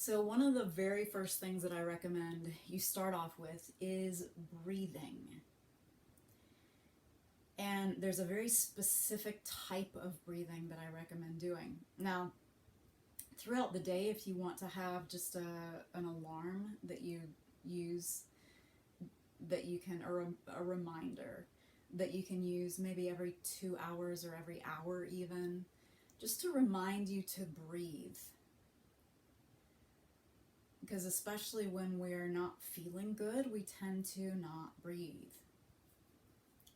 So one of the very first things that I recommend you start off with is breathing. And there's a very specific type of breathing that I recommend doing. Now, throughout the day, if you want to have just an alarm that you use, that you can, or a reminder that you can use maybe every 2 hours or every hour even, just to remind you to breathe. Because especially when we're not feeling good, we tend to not breathe.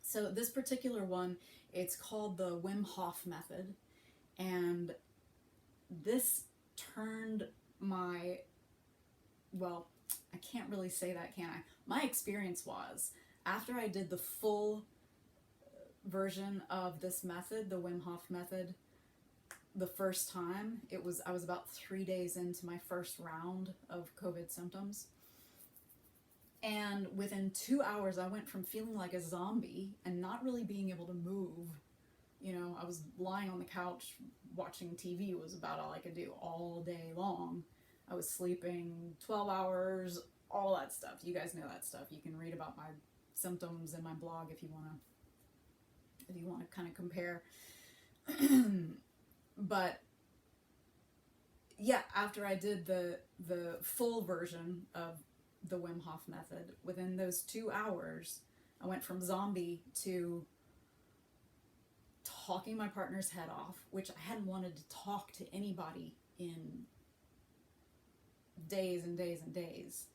So this particular one, it's called the Wim Hof method, and this turned my, well, I can't really say that, can I? My experience was, after I did the full version of this method, the Wim Hof method, the first time, I was about 3 days into my first round of COVID symptoms. And within 2 hours, I went from feeling like a zombie and not really being able to move. You know, I was lying on the couch watching TV was about all I could do all day long. I was sleeping 12 hours, all that stuff. You guys know that stuff. You can read about my symptoms in my blog if you want to kind of compare. But yeah, after I did the full version of the Wim Hof method, within those 2 hours, I went from zombie to talking my partner's head off, which I hadn't wanted to talk to anybody in days and days and days.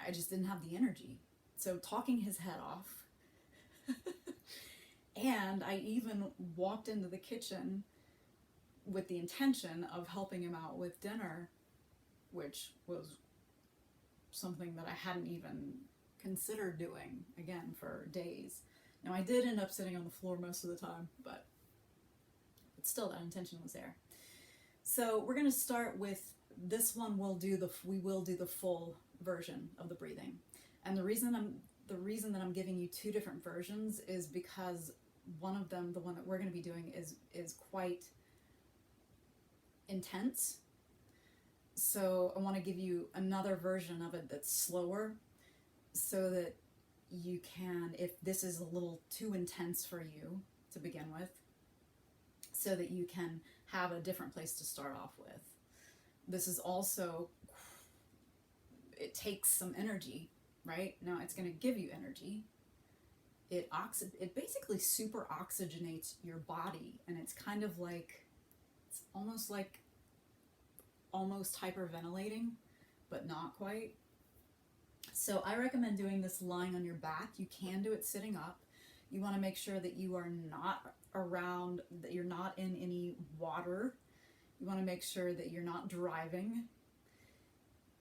I just didn't have the energy. So talking his head off. And I even walked into the kitchen with the intention of helping him out with dinner, which was something that I hadn't even considered doing, again, for days. Now, I did end up sitting on the floor most of the time, but still that intention was there. So we're going to start with this one. We will do the full version of the breathing. And the reason that I'm giving you two different versions is because one of them, the one that we're going to be doing, is quite intense. So I want to give you another version of it that's slower, so that you can, if this is a little too intense for you to begin with, so that you can have a different place to start off with. This is also, it takes some energy, right? Now it's going to give you energy. It basically super oxygenates your body, and it's kind of like, it's almost hyperventilating, but not quite. So I recommend doing this lying on your back. You can do it sitting up. You want to make sure that you are not around, that you're not in any water. You want to make sure that you're not driving.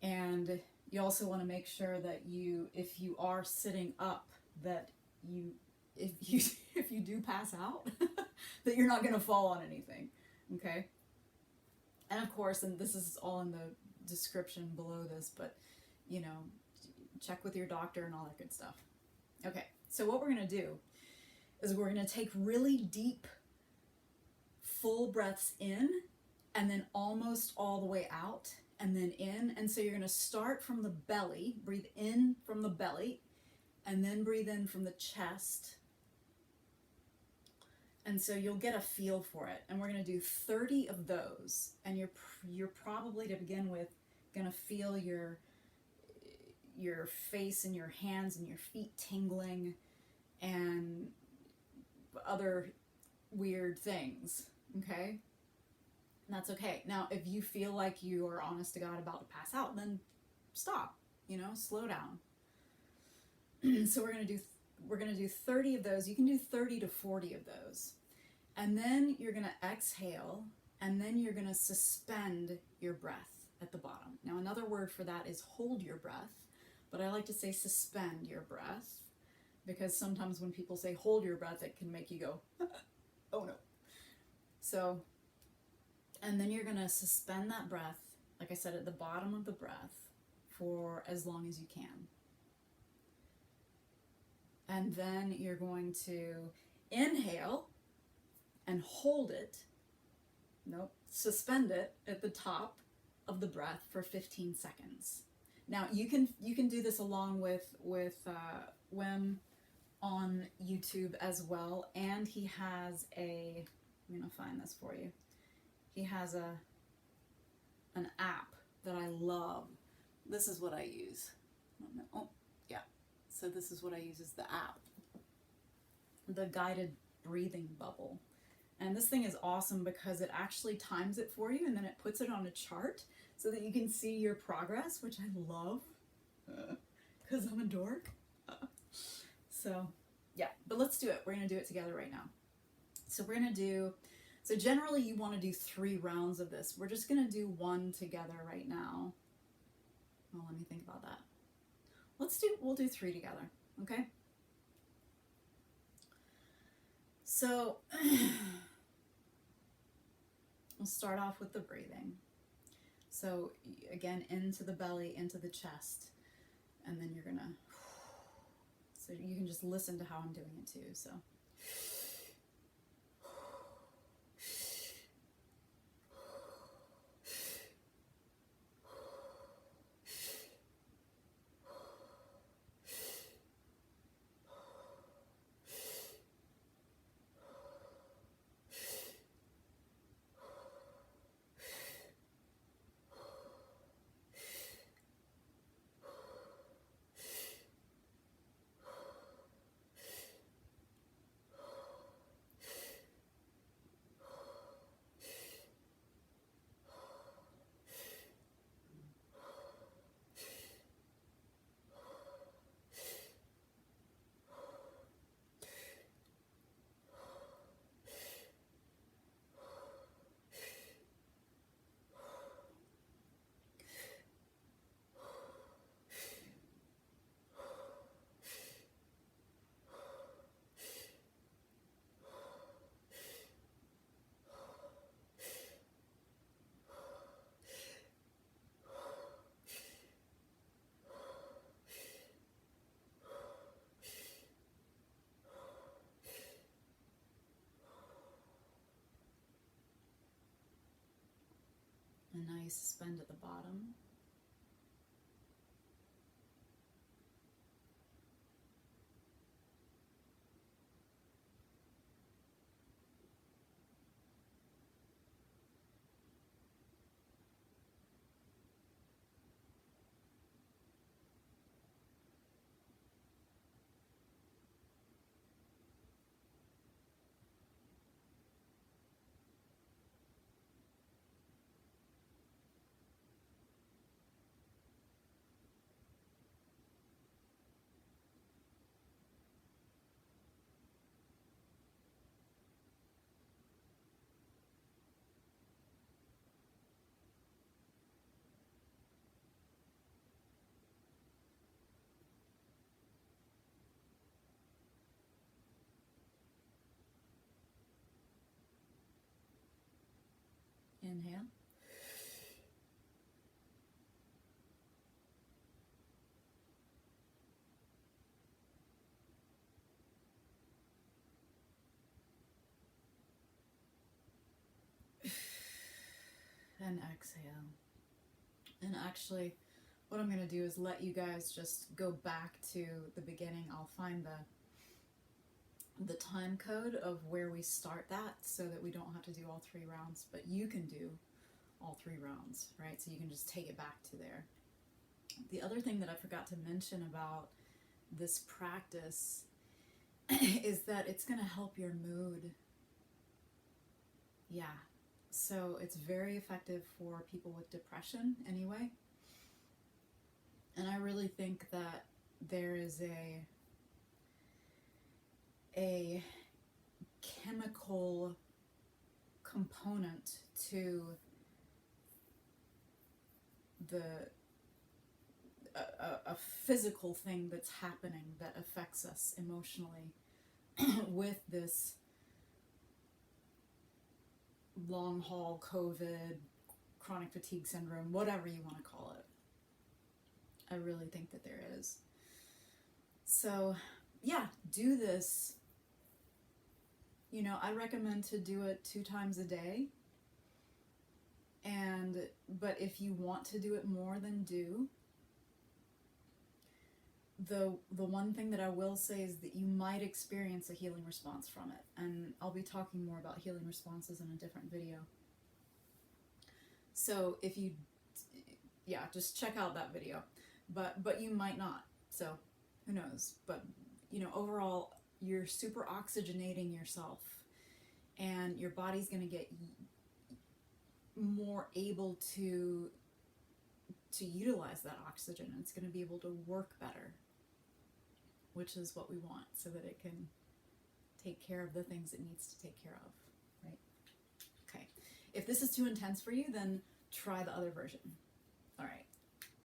And you also want to make sure that if you are sitting up, that if you do pass out, that you're not going to fall on anything. Okay? And of course, and this is all in the description below this, but check with your doctor and all that good stuff. Okay, so what we're going to do is we're going to take really deep, full breaths in, and then almost all the way out, and then in. And so you're going to start from the belly, breathe in from the belly, and then breathe in from the chest. And so you'll get a feel for it. And we're going to do 30 of those. And you're probably, to begin with, going to feel your face and your hands and your feet tingling and other weird things, okay? And that's okay. Now, if you feel like you are honest to God about to pass out, then stop, slow down. So we're going to do 30 of those. You can do 30 to 40 of those. And then you're going to exhale, and then you're going to suspend your breath at the bottom. Now, another word for that is hold your breath, but I like to say suspend your breath, because sometimes when people say hold your breath, it can make you go, oh no. So, and then you're going to suspend that breath, like I said, at the bottom of the breath for as long as you can. And then you're going to inhale and hold it. Nope, suspend it at the top of the breath for 15 seconds. Now you can do this along with Wim on YouTube as well, and he has a, I'm gonna find this for you. He has an app that I love. This is what I use. Oh, yeah. So this is what I use, is the app, the guided breathing bubble. And this thing is awesome because it actually times it for you, and then it puts it on a chart so that you can see your progress, which I love because I'm a dork. So yeah, but let's do it. We're going to do it together right now. So we're going to do, so generally you want to do 3 rounds of this. We're just going to do 1 together right now. Well, let me think about that. We'll do 3 together, okay? So we'll start off with the breathing. So again, into the belly, into the chest, and then you're gonna, so you can just listen to how I'm doing it too, so. And now you suspend at the bottom. Inhale. And exhale. And actually, what I'm going to do is let you guys just go back to the beginning. I'll find the time code of where we start that so that we don't have to do all 3 rounds, but you can do all 3 rounds, right? So you can just take it back to there. The other thing that I forgot to mention about this practice is that it's going to help your mood. Yeah. So it's very effective for people with depression anyway. And I really think that there is a chemical component to a physical thing that's happening that affects us emotionally with this long haul COVID, chronic fatigue syndrome, whatever you want to call it. I really think that there is. So yeah, do this. You know, I recommend to do it 2 times a day. And but if you want to do it more, then do. The one thing that I will say is that you might experience a healing response from it, and I'll be talking more about healing responses in a different video. So if you, yeah, just check out that video, but you might not, so who knows. But you know, overall, you're super oxygenating yourself, and your body's going to get more able to utilize that oxygen. It's going to be able to work better, which is what we want, so that it can take care of the things it needs to take care of, right? Okay. If this is too intense for you, then try the other version. All right.